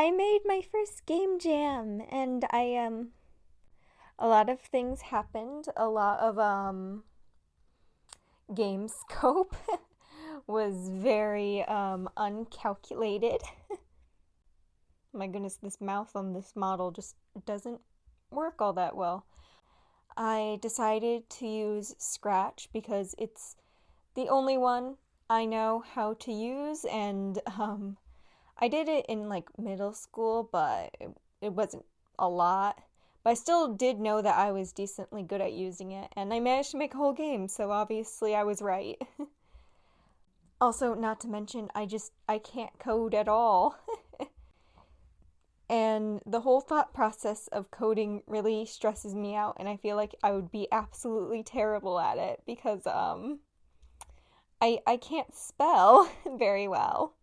I made my first game jam, and a lot of things happened. A lot of game scope was very uncalculated. My goodness, this mouth on this model just doesn't work all that well. I decided to use Scratch because it's the only one I know how to use, and I did it in like middle school, but it wasn't a lot. But I still did know that I was decently good at using it, and I managed to make a whole game, so obviously I was right. Also, not to mention, I can't code at all. And the whole thought process of coding really stresses me out, and I feel like I would be absolutely terrible at it because I can't spell very well.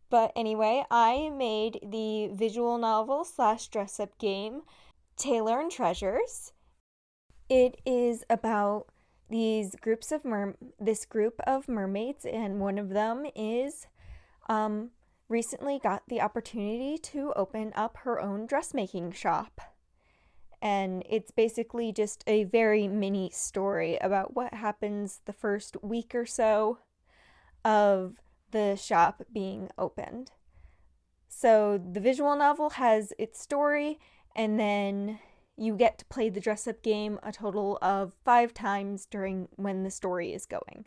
But anyway, I made the visual novel slash dress up game Taylor and Treasures. It is about this group of mermaids, and one of them is recently got the opportunity to open up her own dressmaking shop. And it's basically just a very mini story about what happens the first week or so of the shop being opened. So the visual novel has its story, and then you get to play the dress up game a total of 5 times during when the story is going.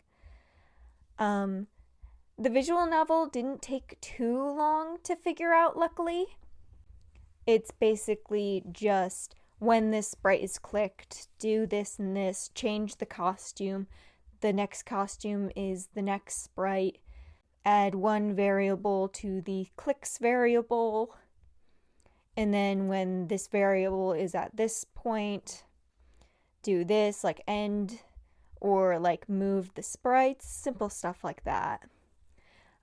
The visual novel didn't take too long to figure out, luckily. It's basically just when this sprite is clicked, do this and this, change the costume. The next costume is the next sprite. Add one variable to the clicks variable. And then when this variable is at this point, do this, like end or like move the sprites, simple stuff like that.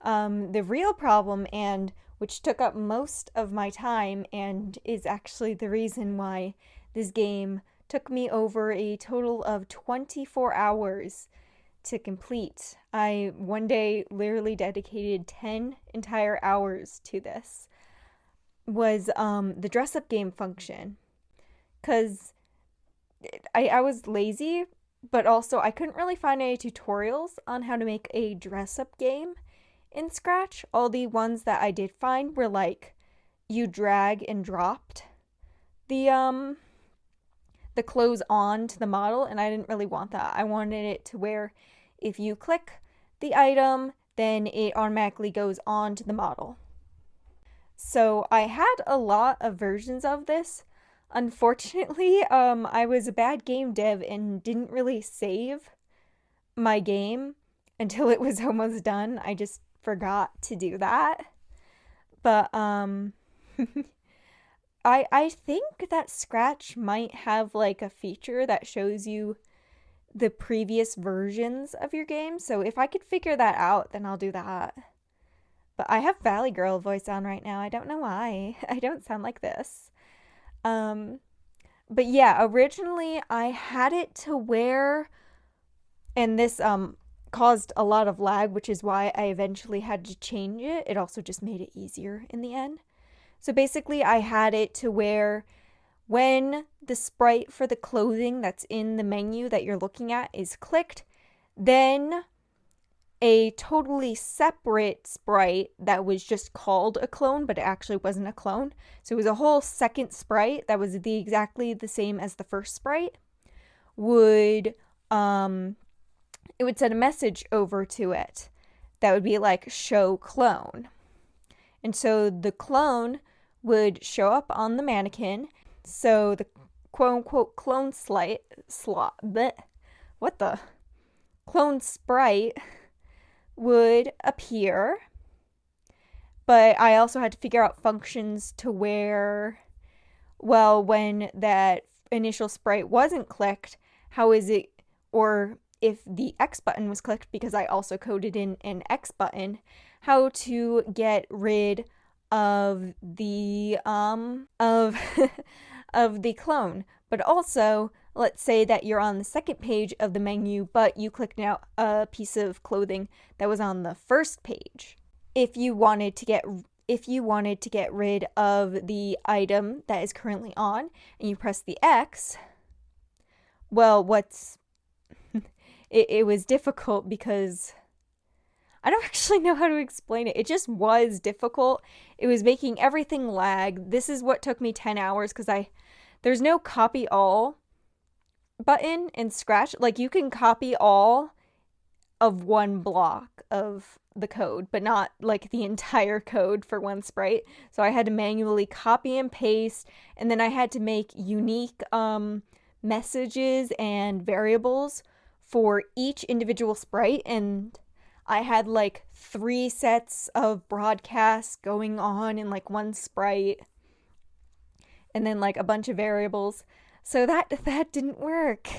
The real problem, and which took up most of my time and is actually the reason why this game took me over a total of 24 hours to complete. I one day literally dedicated 10 entire hours to this, was the dress up game function. Because I was lazy, but also I couldn't really find any tutorials on how to make a dress up game in Scratch. All the ones that I did find were like you drag and dropped the clothes on to the model, and I didn't really want that. I wanted it to where if you click the item, then it automatically goes on to the model. So I had a lot of versions of this. Unfortunately, I was a bad game dev and didn't really save my game until it was almost done. I just forgot to do that. But I think that Scratch might have like a feature that shows you the previous versions of your game. So if I could figure that out, then I'll do that. But I have Valley Girl voice on right now. I don't know why. I don't sound like this. But yeah, originally I had it to where, and this caused a lot of lag, which is why I eventually had to change it. It also just made it easier in the end. So basically I had it to where when the sprite for the clothing that's in the menu that you're looking at is clicked, then a totally separate sprite that was just called a clone, but it actually wasn't a clone. So it was a whole second sprite that was exactly the same as the first sprite. It would send a message over to it that would be like show clone. And so the clone would show up on the mannequin. So the quote unquote clone clone sprite would appear. But I also had to figure out functions to where, well, when that initial sprite wasn't clicked, how is it, or if the X button was clicked, because I also coded in an X button, how to get rid of the of the clone. But also, let's say that you're on the second page of the menu, but you clicked out a piece of clothing that was on the first page. If you wanted to get if you wanted to get rid of the item that is currently on and you press the X, well, it was difficult because I don't actually know how to explain it. It just was difficult. It was making everything lag. This is what took me 10 hours because there's no copy all button in Scratch. Like, you can copy all of one block of the code, but not like the entire code for one sprite. So I had to manually copy and paste, and then I had to make unique messages and variables for each individual sprite, and I had like 3 sets of broadcasts going on in like one sprite, and then like a bunch of variables. So that didn't work.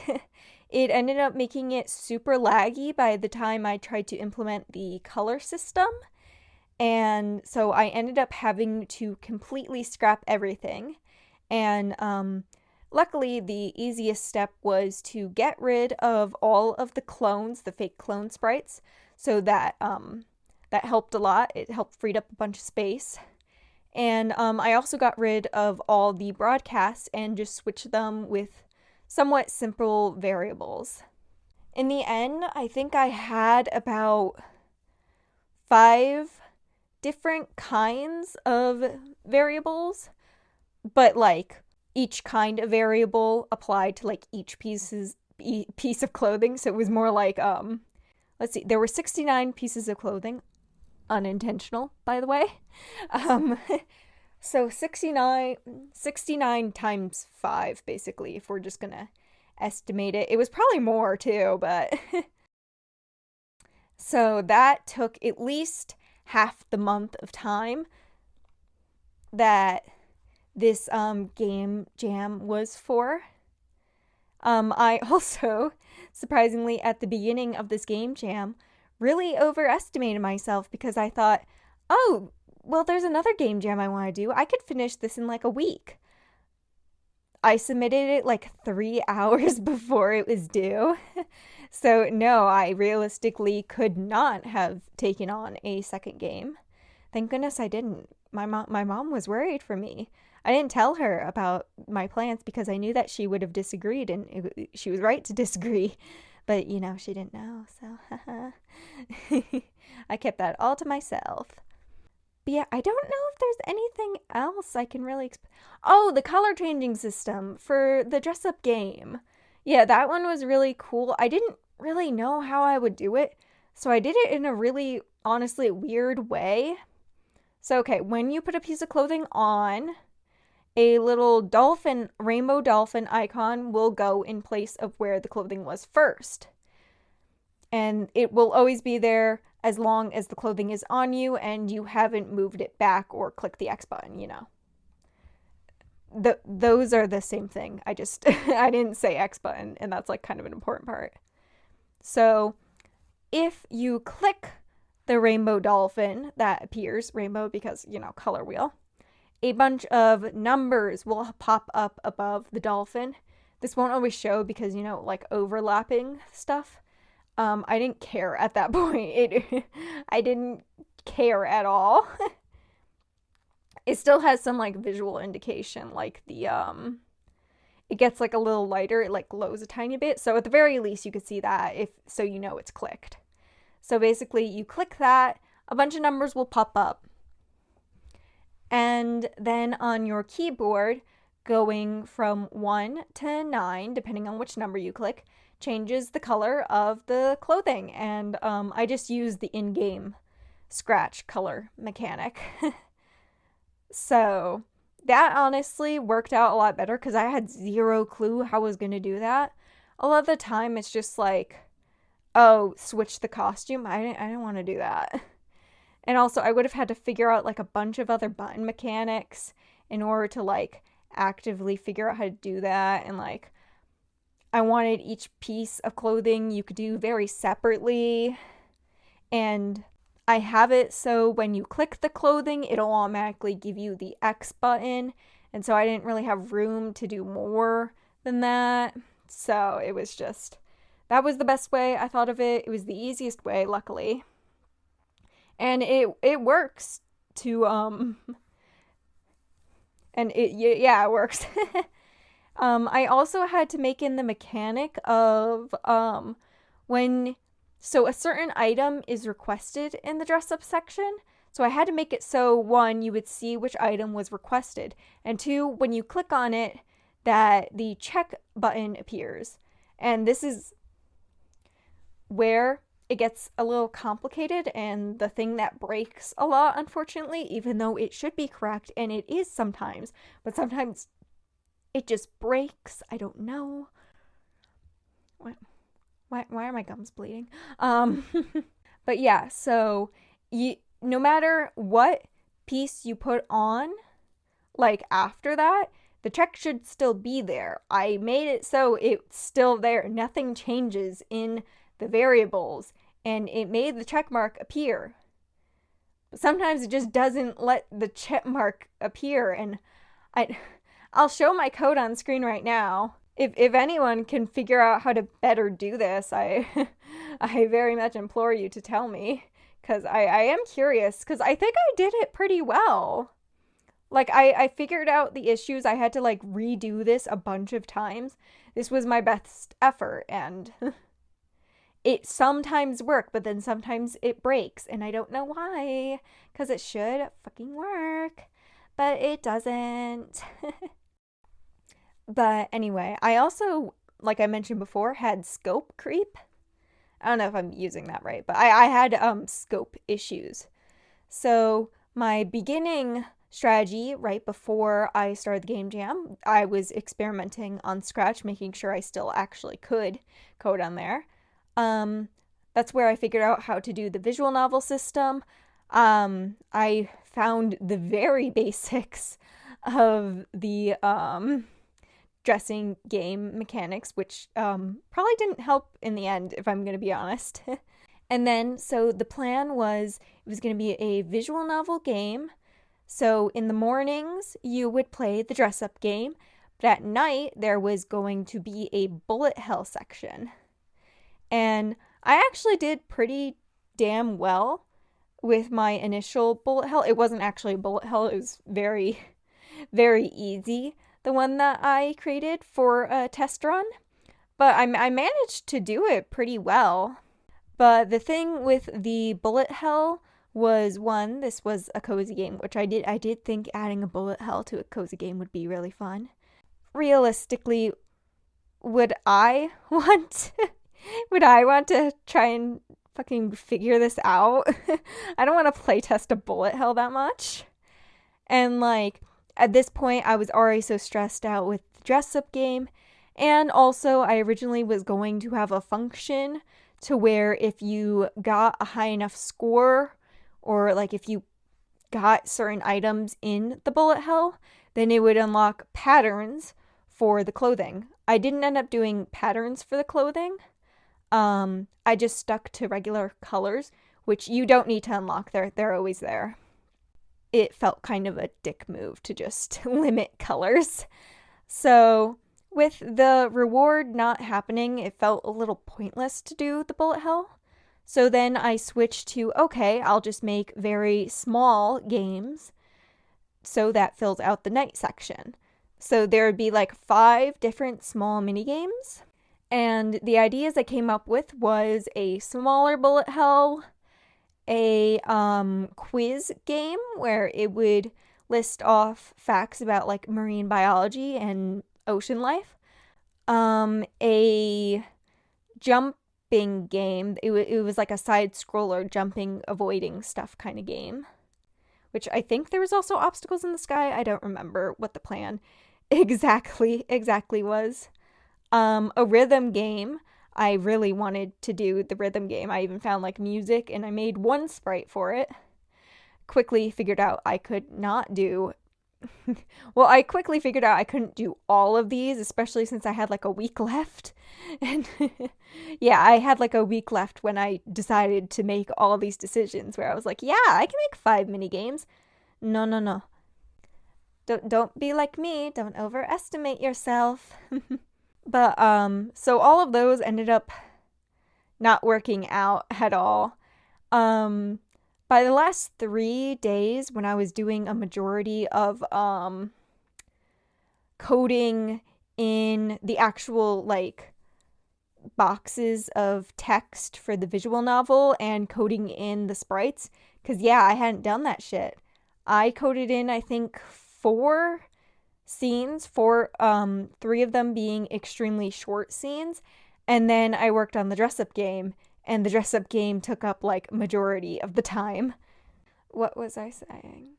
It ended up making it super laggy by the time I tried to implement the color system. And so I ended up having to completely scrap everything. And luckily, the easiest step was to get rid of all of the clones, the fake clone sprites. So that helped a lot. It helped freed up a bunch of space. And I also got rid of all the broadcasts and just switched them with somewhat simple variables. In the end, I think I had about 5 different kinds of variables, but like each kind of variable applied to like each piece of clothing. So it was more like let's see, there were 69 pieces of clothing. Unintentional, by the way. So 69 times 5, basically, if we're just gonna estimate it. It was probably more, too, but... So that took at least half the month of time that this game jam was for. I also, surprisingly, at the beginning of this game jam, really overestimated myself because I thought, oh, well, there's another game jam I want to do. I could finish this in like a week. I submitted it like 3 hours before it was due. So no, I realistically could not have taken on a second game. Thank goodness I didn't. My mom was worried for me. I didn't tell her about my plans because I knew that she would have disagreed, and she was right to disagree. But, you know, she didn't know, so I kept that all to myself. But yeah, I don't know if there's anything else I can really Oh, the color changing system for the dress-up game. Yeah, that one was really cool. I didn't really know how I would do it, so I did it in a really, honestly, weird way. So, okay, when you put a piece of clothing on, a little dolphin, rainbow dolphin icon will go in place of where the clothing was first. And it will always be there as long as the clothing is on you and you haven't moved it back or clicked the X button, you know. Those are the same thing. I didn't say X button, and that's like kind of an important part. So if you click the rainbow dolphin that appears, rainbow because, you know, color wheel, a bunch of numbers will pop up above the dolphin. This won't always show because, you know, like overlapping stuff. I didn't care at that point. I didn't care at all. It still has some like visual indication, like the it gets like a little lighter, it like glows a tiny bit. So at the very least you could see that, so you know it's clicked. So basically you click that, a bunch of numbers will pop up. And then on your keyboard, going from 1 to 9, depending on which number you click, changes the color of the clothing. And I just use the in-game Scratch color mechanic. So that honestly worked out a lot better because I had zero clue how I was going to do that. A lot of the time it's just like, oh, switch the costume. I didn't want to do that. And also I would have had to figure out like a bunch of other button mechanics in order to like actively figure out how to do that. And like I wanted each piece of clothing you could do very separately. And I have it so when you click the clothing, it'll automatically give you the X button. And so I didn't really have room to do more than that. So it was just, that was the best way I thought of it. It was the easiest way, luckily. And it works to and it works. I also had to make in the mechanic of when so a certain item is requested in the dress up section. So I had to make it so one, you would see which item was requested, and two, when you click on it, that the check button appears. And this is where it gets a little complicated and the thing that breaks a lot, unfortunately, even though it should be correct, and it is sometimes, but sometimes it just breaks. I don't know. Why are my gums bleeding? But yeah, so no matter what piece you put on, like after that, the check should still be there. I made it so it's still there. Nothing changes in the variables, and it made the check mark appear. But sometimes it just doesn't let the check mark appear, and I'll show my code on screen right now. If anyone can figure out how to better do this, I very much implore you to tell me, because I am curious, because I think I did it pretty well. Like, I figured out the issues. I had to, like, redo this a bunch of times. This was my best effort, and it sometimes works, but then sometimes it breaks, and I don't know why, because it should fucking work, but it doesn't. But anyway, I also, like I mentioned before, had scope creep. I don't know if I'm using that right, but I had scope issues. So my beginning strategy right before I started the game jam, I was experimenting on Scratch, making sure I still actually could code on there. That's where I figured out how to do the visual novel system. I found the very basics of the dressing game mechanics, which probably didn't help in the end, if I'm going to be honest. And then, so the plan was, it was going to be a visual novel game. So in the mornings, you would play the dress up game, but at night, there was going to be a bullet hell section. And I actually did pretty damn well with my initial bullet hell. It wasn't actually a bullet hell, it was very, very easy, the one that I created for a test run. But I managed to do it pretty well. But the thing with the bullet hell was, one, this was a cozy game, which I did think adding a bullet hell to a cozy game would be really fun. Realistically, would I want to try and fucking figure this out? I don't want to playtest a bullet hell that much. And like, at this point, I was already so stressed out with the dress-up game, and also I originally was going to have a function to where if you got a high enough score, or like if you got certain items in the bullet hell, then it would unlock patterns for the clothing. I didn't end up doing patterns for the clothing. I just stuck to regular colors, which you don't need to unlock. They're always there. It felt kind of a dick move to just limit colors. So with the reward not happening, it felt a little pointless to do the bullet hell. So then I switched to, okay, I'll just make very small games so that fills out the night section. So there would be like 5 different small mini games. And the ideas I came up with was a smaller bullet hell, a quiz game where it would list off facts about like marine biology and ocean life, a jumping game. It was like a side scroller, jumping, avoiding stuff kind of game, which I think there was also obstacles in the sky. I don't remember what the plan exactly was. A rhythm game. I really wanted to do the rhythm game. I even found like music, and I made one sprite for it. Quickly figured out I could not do well, I quickly figured out I couldn't do all of these, especially since I had like a week left. And yeah, I had like a week left when I decided to make all these decisions, where I was like, yeah, I can make 5 mini games. No. Don't be like me. Don't overestimate yourself. But so all of those ended up not working out at all. By by the last 3 days, when I was doing a majority of coding in the actual like boxes of text for the visual novel and coding in the sprites, because yeah, I hadn't done that shit. I coded in, I think, 4 scenes, 3 of them being extremely short scenes, and then I worked on the dress-up game, and the dress-up game took up like majority of the time. What was I saying?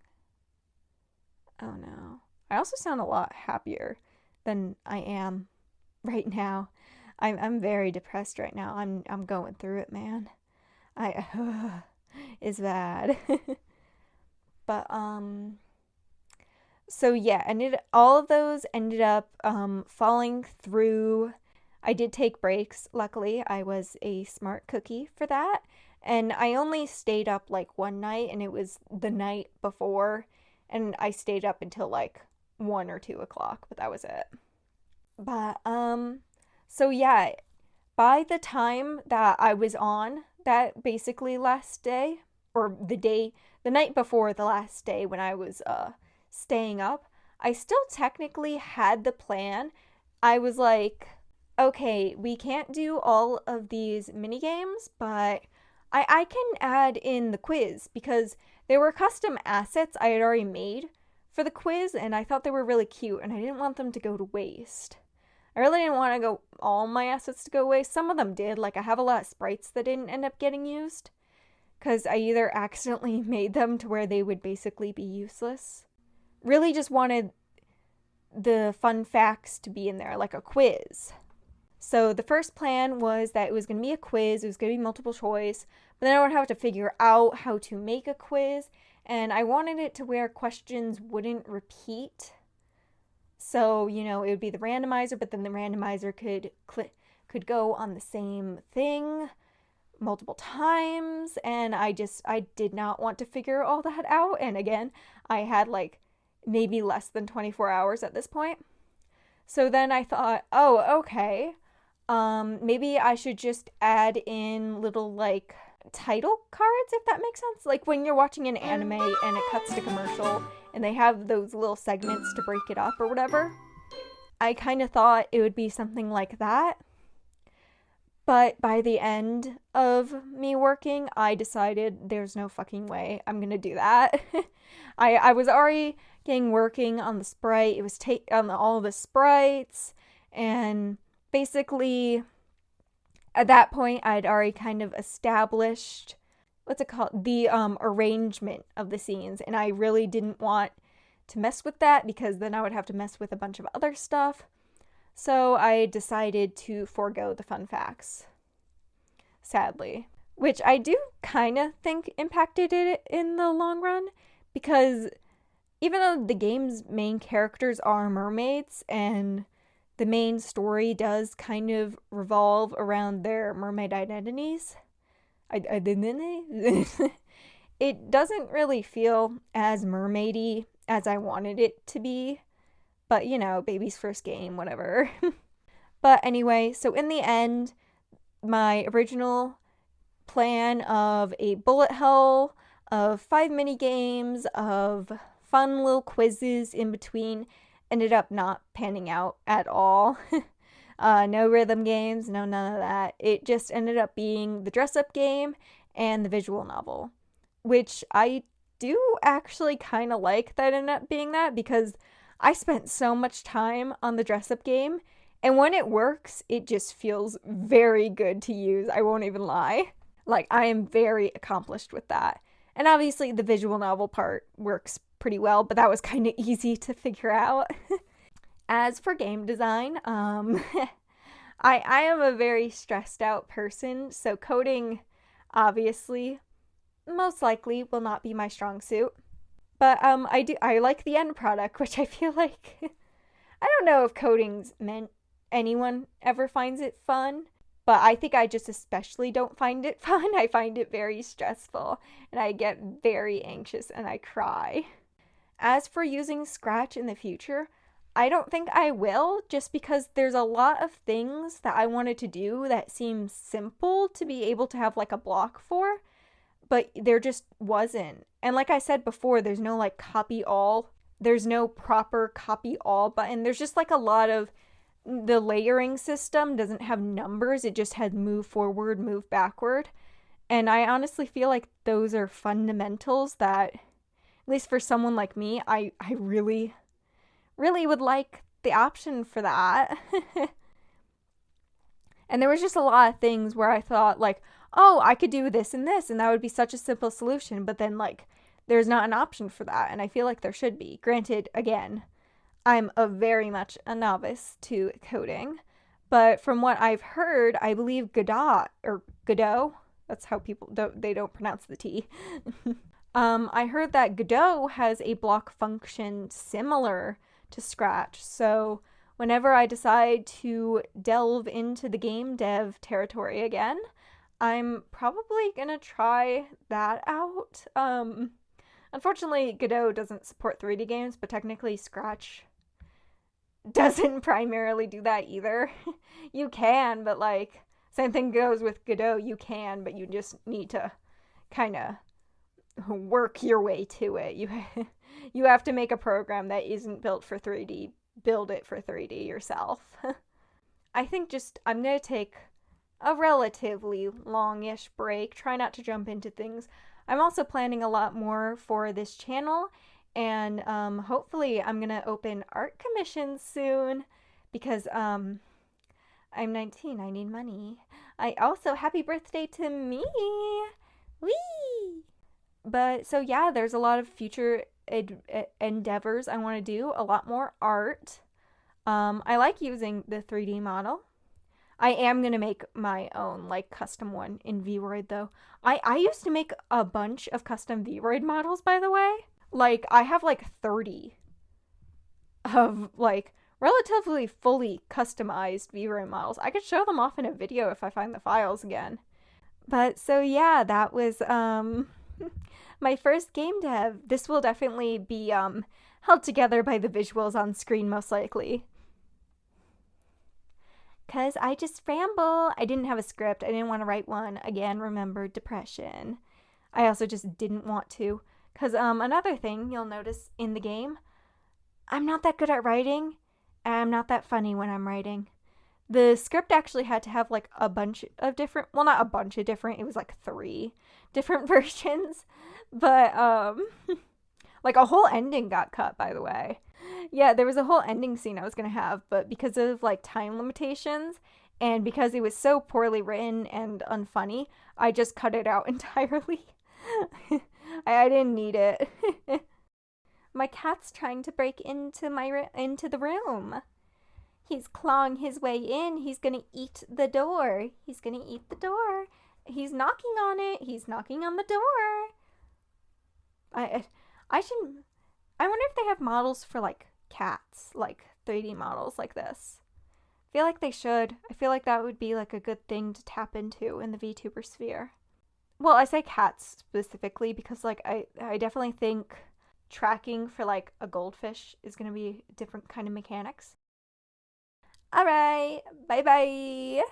Oh no. I also sound a lot happier than I am right now. I'm very depressed right now. I'm going through it, man. It's bad. But so yeah, and all of those ended up falling through. I did take breaks. Luckily, I was a smart cookie for that. And I only stayed up like one night, and it was the night before, and I stayed up until like 1 or 2 o'clock, but that was it. But so yeah, by the time that I was on that basically last day, or the night before the last day when I was staying up, I still technically had the plan. I was like, okay, we can't do all of these mini games, but I can add in the quiz, because there were custom assets I had already made for the quiz, and I thought they were really cute, and I didn't want them to go to waste. I really didn't want to go all my assets to go waste. Some of them did. Like, I have a lot of sprites that didn't end up getting used, because I either accidentally made them to where they would basically be useless. Really just wanted the fun facts to be in there, like a quiz. So the first plan was that it was going to be a quiz, it was going to be multiple choice, but then I would have to figure out how to make a quiz, and I wanted it to where questions wouldn't repeat. So, you know, it would be the randomizer, but then the randomizer could go on the same thing multiple times, and I did not want to figure all that out. And again, I had like maybe less than 24 hours at this point. So then I thought, oh, okay, maybe I should just add in little like title cards, if that makes sense. Like when you're watching an anime and it cuts to commercial and they have those little segments to break it up or whatever. I kind of thought it would be something like that. But by the end of me working, I decided there's no fucking way I'm gonna do that. I was already working on the sprite. It was on all the sprites, and basically at that point I'd already kind of established what's it called, the arrangement of the scenes, and I really didn't want to mess with that, because then I would have to mess with a bunch of other stuff. So I decided to forego the fun facts, sadly, which I do kind of think impacted it in the long run, because even though the game's main characters are mermaids and the main story does kind of revolve around their mermaid identities, it doesn't really feel as mermaidy as I wanted it to be. But, you know, baby's first game, whatever. But anyway, so in the end, my original plan of a bullet hell, of 5 mini games, of fun little quizzes in between, ended up not panning out at all. No rhythm games, none of that. It just ended up being the dress-up game and the visual novel, which I do actually kind of like that ended up being that, because I spent so much time on the dress-up game, and when it works, it just feels very good to use. I won't even lie. Like, I am very accomplished with that. And obviously, the visual novel part works pretty well, but that was kind of easy to figure out. As for game design, I am a very stressed out person, so coding, obviously, most likely will not be my strong suit. But I like the end product, which I feel like I don't know if coding's meant anyone ever finds it fun, but I think I just especially don't find it fun. I find it very stressful, and I get very anxious and I cry. As for using Scratch in the future, I don't think I will, just because there's a lot of things that I wanted to do that seem simple to be able to have like a block for, but there just wasn't. And like I said before, there's no like copy all. There's no proper copy all button. There's just like a lot of the layering system doesn't have numbers. It just has move forward, move backward. And I honestly feel like those are fundamentals that, at least for someone like me, I really, really would like the option for that. And there was just a lot of things where I thought, like, oh, I could do this, and that would be such a simple solution. But then, like, there's not an option for that. And I feel like there should be. Granted, again, I'm very much a novice to coding. But from what I've heard, I believe Godot, that's how people don't pronounce the T. I heard that Godot has a block function similar to Scratch. So whenever I decide to delve into the game dev territory again, I'm probably gonna try that out. Unfortunately, Godot doesn't support 3D games, but technically Scratch doesn't primarily do that either. You can, but like, same thing goes with Godot. You can, but you just need to kind of work your way to it. You have to make a program that isn't built for 3D, build it for 3D yourself. I think I'm going to take a relatively longish break, try not to jump into things. I'm also planning a lot more for this channel, and hopefully I'm going to open art commissions soon because I'm 19, I need money. I also, happy birthday to me! Whee! But so yeah, there's a lot of future endeavors I want to do, a lot more art. I like using the 3D model. I am going to make my own, like, custom one in Vroid, though. I used to make a bunch of custom Vroid models, by the way. Like, I have, like, 30 of, like, relatively fully customized Vroid models. I could show them off in a video if I find the files again. But, so yeah, that was, my first game dev. This will definitely be, held together by the visuals on screen, most likely. 'Cause I just ramble. I didn't have a script. I didn't want to write one. Again, remember, depression. I also just didn't want to. 'Cause another thing you'll notice in the game, I'm not that good at writing, and I'm not that funny when I'm writing. The script actually had to have like a bunch of different, well, not a bunch of different, it was like 3 different versions. But like a whole ending got cut, by the way. Yeah, there was a whole ending scene I was going to have, but because of like time limitations and because it was so poorly written and unfunny, I just cut it out entirely. I didn't need it. My cat's trying to break into the room. He's clawing his way in. He's going to eat the door. He's going to eat the door. He's knocking on it. He's knocking on the door. I wonder if they have models for like cats, like 3D models like this. I feel like they should. I feel like that would be like a good thing to tap into in the VTuber sphere. Well, I say cats specifically because like I definitely think tracking for like a goldfish is going to be a different kind of mechanics. All right, bye bye.